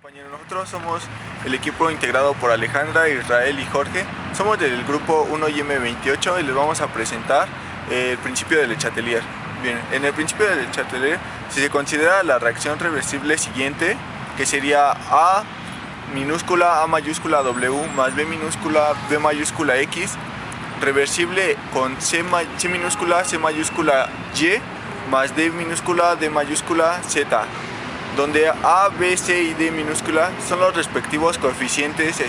Compañeros, nosotros somos el equipo integrado por Alejandra, Israel y Jorge. Somos del grupo 1IM28 y les vamos a presentar el principio del Le Chatelier. Bien, en el principio del Le Chatelier, si se considera la reacción reversible siguiente, que sería A minúscula A mayúscula W más B minúscula B mayúscula X, reversible con C minúscula C mayúscula Y más D minúscula D mayúscula Z, donde A, B, C y D minúscula son los respectivos coeficientes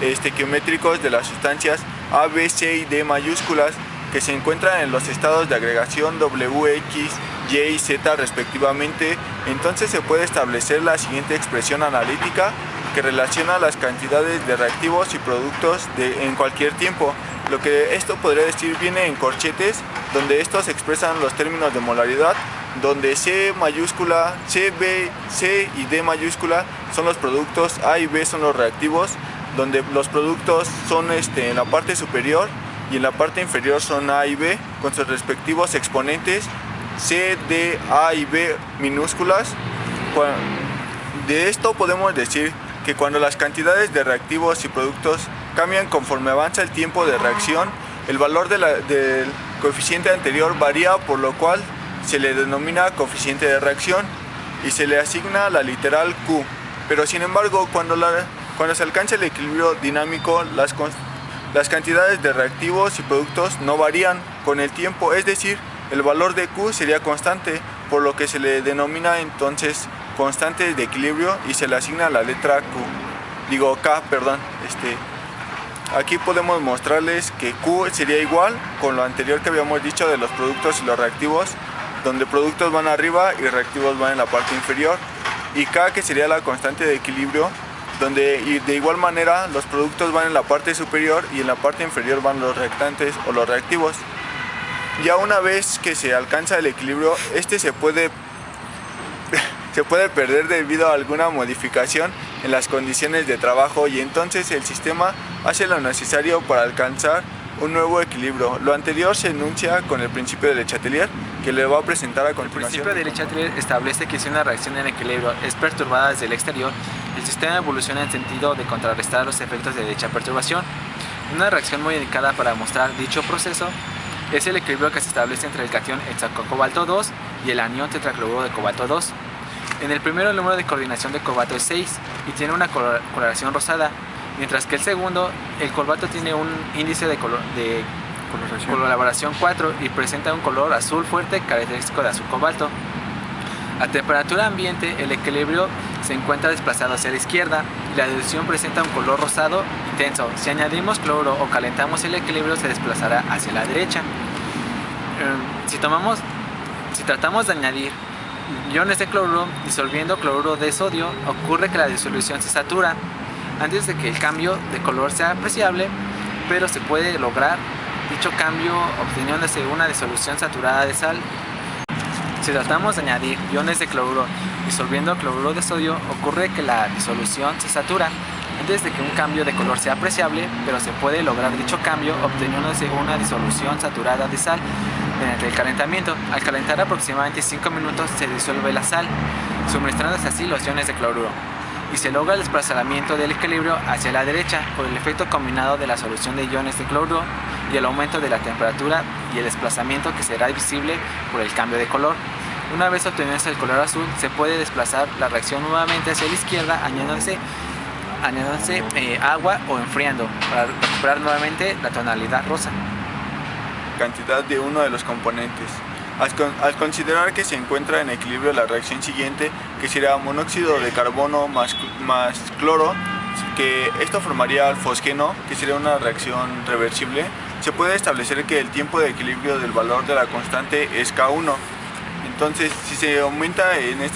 estequiométricos de las sustancias A, B, C y D mayúsculas que se encuentran en los estados de agregación W, X, Y y Z respectivamente. Entonces se puede establecer la siguiente expresión analítica que relaciona las cantidades de reactivos y productos en cualquier tiempo. Lo que esto podría decir viene en corchetes, donde estos expresan los términos de molaridad, donde C mayúscula, C, B, C y D mayúscula son los productos, A y B son los reactivos, donde los productos son en la parte superior y en la parte inferior son A y B con sus respectivos exponentes C, D, A y B minúsculas. De esto podemos decir que cuando las cantidades de reactivos y productos cambian conforme avanza el tiempo de reacción, el valor del coeficiente anterior varía, por lo cual se le denomina coeficiente de reacción y se le asigna la literal Q. Pero sin embargo, cuando se alcanza el equilibrio dinámico, las cantidades de reactivos y productos no varían con el tiempo, es decir, el valor de Q sería constante, por lo que se le denomina entonces constante de equilibrio y se le asigna la letra K. Aquí podemos mostrarles que Q sería igual con lo anterior que habíamos dicho de los productos y los reactivos, donde productos van arriba y reactivos van en la parte inferior, y K, que sería la constante de equilibrio, donde de igual manera los productos van en la parte superior y en la parte inferior van los reactantes o los reactivos. Ya una vez que se alcanza el equilibrio, se puede perder debido a alguna modificación en las condiciones de trabajo, y entonces el sistema hace lo necesario para alcanzar un nuevo equilibrio. Lo anterior se enuncia con el principio de Le Chatelier, que le voy a presentar a continuación. El principio de Le Chatelier establece que si una reacción en equilibrio es perturbada desde el exterior, el sistema evoluciona en sentido de contrarrestar los efectos de dicha perturbación. Una reacción muy indicada para mostrar dicho proceso es el equilibrio que se establece entre el catión hexacobalto 2 y el anión tetracloruro de cobalto 2. En el primero, el número de coordinación de cobalto es 6 y tiene una coloración rosada, mientras que el segundo, el cobalto tiene un índice de coloración 4 y presenta un color azul fuerte característico de azul cobalto. A temperatura ambiente, el equilibrio se encuentra desplazado hacia la izquierda y la dilución presenta un color rosado intenso. Si añadimos cloro o calentamos, el equilibrio se desplazará hacia la derecha. Si tratamos de añadir iones de cloruro disolviendo cloruro de sodio, ocurre que la disolución se satura antes de que el cambio de color sea apreciable, pero se puede lograr dicho cambio obteniéndose una disolución saturada de sal. Si tratamos de añadir iones de cloruro disolviendo cloruro de sodio, ocurre que la disolución se satura antes de que un cambio de color sea apreciable, pero se puede lograr dicho cambio obteniéndose una disolución saturada de sal mediante el calentamiento. Al calentar aproximadamente 5 minutos se disuelve la sal, suministrándose así los iones de cloruro, y se logra el desplazamiento del equilibrio hacia la derecha por el efecto combinado de la solución de iones de cloruro y el aumento de la temperatura y el desplazamiento que será visible por el cambio de color. Una vez obtenido el color azul, se puede desplazar la reacción nuevamente hacia la izquierda añadiéndose agua o enfriando para recuperar nuevamente la tonalidad rosa. Cantidad de uno de los componentes. Al considerar que se encuentra en equilibrio la reacción siguiente, que será monóxido de carbono más cloro, que esto formaría fosgeno, que sería una reacción reversible, se puede establecer que el tiempo de equilibrio del valor de la constante es K1. Entonces, si se aumenta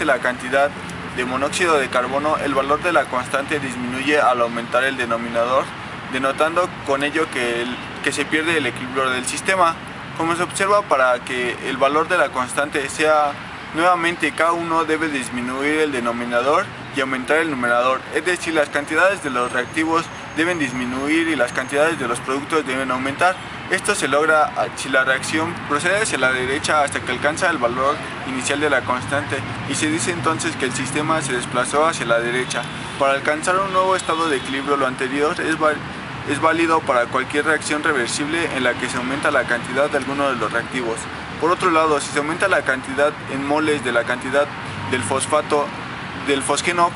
la cantidad de monóxido de carbono, el valor de la constante disminuye al aumentar el denominador, denotando con ello que se pierde el equilibrio del sistema. Como se observa, para que el valor de la constante sea nuevamente K1, debe disminuir el denominador y aumentar el numerador, es decir, las cantidades de los reactivos deben disminuir y las cantidades de los productos deben aumentar. Esto se logra si la reacción procede hacia la derecha hasta que alcanza el valor inicial de la constante, y se dice entonces que el sistema se desplazó hacia la derecha. Para alcanzar un nuevo estado de equilibrio, lo anterior es válido para cualquier reacción reversible en la que se aumenta la cantidad de alguno de los reactivos. Por otro lado, si se aumenta la cantidad en moles de la cantidad del fosgeno,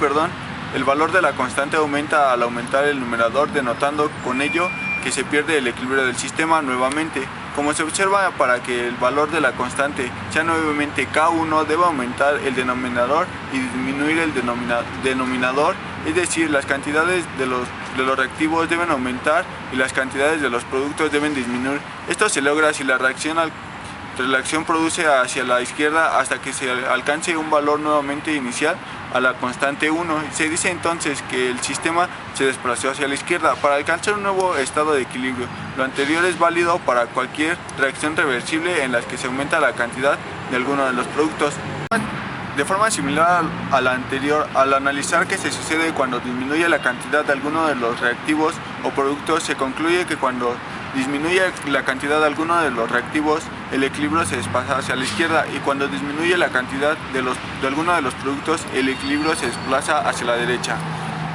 el valor de la constante aumenta al aumentar el numerador, denotando con ello que se pierde el equilibrio del sistema nuevamente. Como se observa, para que el valor de la constante sea nuevamente K1, debe aumentar el denominador y disminuir el denominador, es decir, las cantidades de los reactivos deben aumentar y las cantidades de los productos deben disminuir. Esto se logra si la reacción produce hacia la izquierda hasta que se alcance un valor nuevamente inicial a la constante 1. Se dice entonces que el sistema se desplazó hacia la izquierda. Para alcanzar un nuevo estado de equilibrio, lo anterior es válido para cualquier reacción reversible en la que se aumenta la cantidad de alguno de los productos. De forma similar a la anterior, al analizar qué se sucede cuando disminuye la cantidad de alguno de los reactivos o productos, se concluye que cuando disminuye la cantidad de alguno de los reactivos, el equilibrio se desplaza hacia la izquierda, y cuando disminuye la cantidad de alguno de los productos, el equilibrio se desplaza hacia la derecha.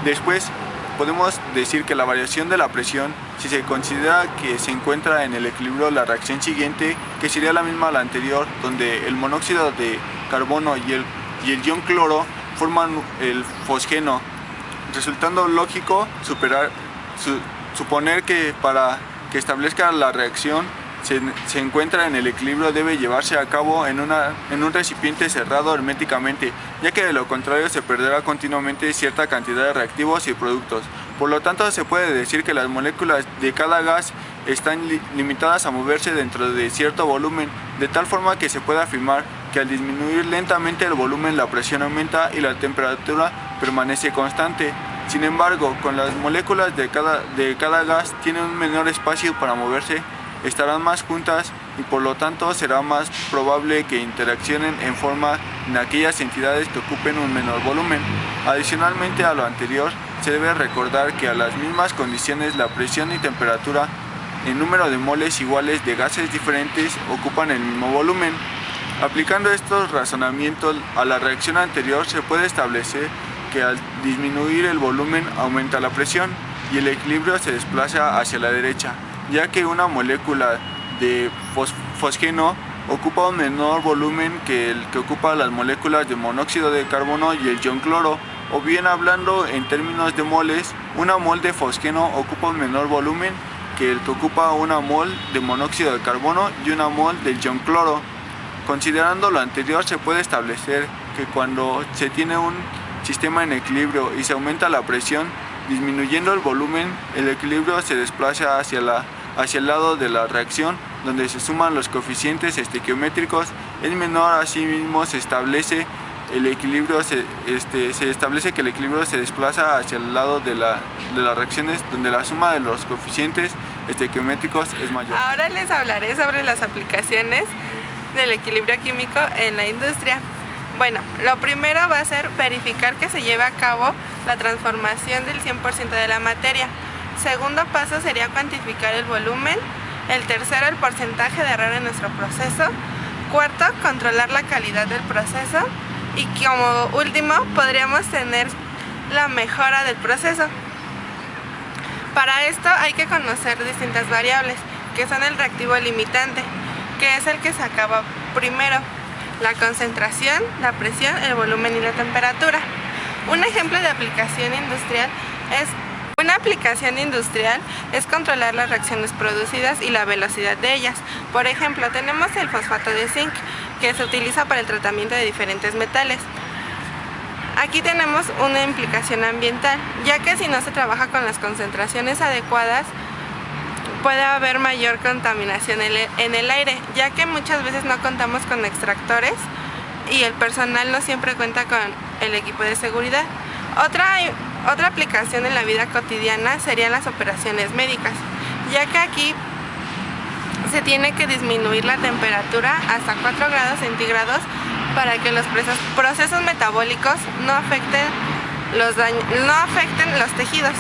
Después, podemos decir que la variación de la presión, si se considera que se encuentra en el equilibrio la reacción siguiente, que sería la misma a la anterior, donde el monóxido de carbono y el ion cloro forman el fosgeno, resultando lógico suponer que para que establezca la reacción se encuentra en el equilibrio debe llevarse a cabo en un recipiente cerrado herméticamente, ya que de lo contrario se perderá continuamente cierta cantidad de reactivos y productos. Por lo tanto, se puede decir que las moléculas de cada gas están limitadas a moverse dentro de cierto volumen, de tal forma que se puede afirmar que al disminuir lentamente el volumen, la presión aumenta y la temperatura permanece constante. Sin embargo, con las moléculas de cada gas tienen un menor espacio para moverse, estarán más juntas y por lo tanto será más probable que interaccionen en forma en aquellas entidades que ocupen un menor volumen. Adicionalmente a lo anterior, se debe recordar que a las mismas condiciones la presión y temperatura en número de moles iguales de gases diferentes ocupan el mismo volumen. Aplicando estos razonamientos a la reacción anterior, se puede establecer que al disminuir el volumen aumenta la presión y el equilibrio se desplaza hacia la derecha, ya que una molécula de fosgeno ocupa un menor volumen que el que ocupa las moléculas de monóxido de carbono y el ion cloro. O bien, hablando en términos de moles, una mol de fosgeno ocupa un menor volumen que el que ocupa una mol de monóxido de carbono y una mol del ion cloro. Considerando lo anterior, se puede establecer que cuando se tiene un sistema en equilibrio y se aumenta la presión, disminuyendo el volumen, el equilibrio se desplaza hacia el lado de la reacción, donde se suman los coeficientes estequiométricos, es menor. Asimismo, se establece que el equilibrio se desplaza hacia el lado de las reacciones, donde la suma de los coeficientes estequiométricos es mayor. Ahora les hablaré sobre las aplicaciones del equilibrio químico en la industria. Bueno, lo primero va a ser verificar que se lleve a cabo la transformación del 100% de la materia. Segundo paso sería cuantificar el volumen. El tercero, el porcentaje de error en nuestro proceso. Cuarto, controlar la calidad del proceso. Y como último, podríamos tener la mejora del proceso. Para esto hay que conocer distintas variables, que son el reactivo limitante, que es el que se acaba primero, la concentración, la presión, el volumen y la temperatura. Un ejemplo de aplicación industrial es controlar las reacciones producidas y la velocidad de ellas. Por ejemplo, tenemos el fosfato de zinc, que se utiliza para el tratamiento de diferentes metales. Aquí tenemos una implicación ambiental, ya que si no se trabaja con las concentraciones adecuadas, puede haber mayor contaminación en el aire, ya que muchas veces no contamos con extractores y el personal no siempre cuenta con el equipo de seguridad. Otra aplicación en la vida cotidiana serían las operaciones médicas, ya que aquí se tiene que disminuir la temperatura hasta 4 grados centígrados para que los procesos metabólicos no afecten los tejidos.